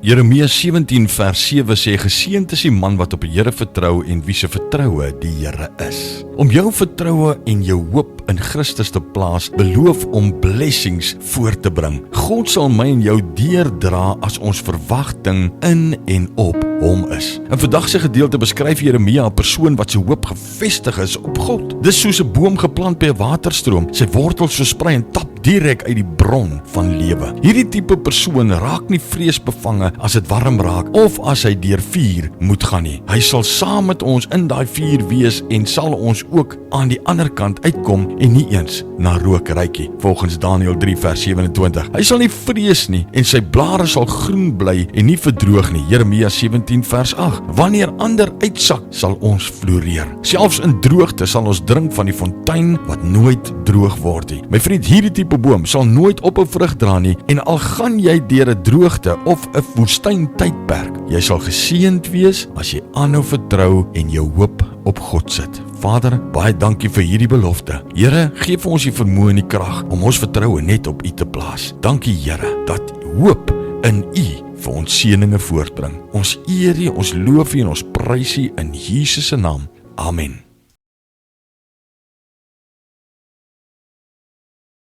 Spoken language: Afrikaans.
Jeremia 17 vers 7 sê, geseënd is die man wat op die Here vertrou en wie se vertroue die Here is. Om jou vertroue en jou hoop in Christus te plaas, beloof om blessings voor te bring. God sal my en jou deurdra as ons verwagting in en op hom is. In vandag se gedeelte beskryf Jeremia 'n persoon wat sy hoop gefestig is op God. Dis soos 'n boom geplant by 'n waterstroom. Sy wortels versprei en tap direk uit die bron van lewe. Hierdie tipe persoon raak nie vreesbevange as dit warm raak of as hy deur vuur moet gaan nie. Hy sal saam met ons in daai vuur wees en sal ons ook aan die ander kant uitkom en nie eens na rook ruikie, volgens Daniël 3 vers 27. Hy sal nie vrees nie en sy blare sal groen bly en nie verdroog nie. Jeremia 17 vers 8. Wanneer ander uitsak, sal ons floreer. Selfs in droogte sal ons drink van die fontein wat nooit droog word nie. My vriend, hierdie tipe boom sal nooit ophou vrug dra nie, en al gaan jy deur 'n droogte of 'n woestyn tydperk, jy sal geseënd wees as jy aanhou vertrou en jou hoop op God sit. Vader, baie dankie vir hierdie belofte. Here, gee vir ons die vermoë en die krag om ons vertroue net op U te plaas. Dankie Here, dat hoop in U vir ons seëninge voortbring. Ons eer U, ons loof U en ons prys U in Jesus se naam. Amen.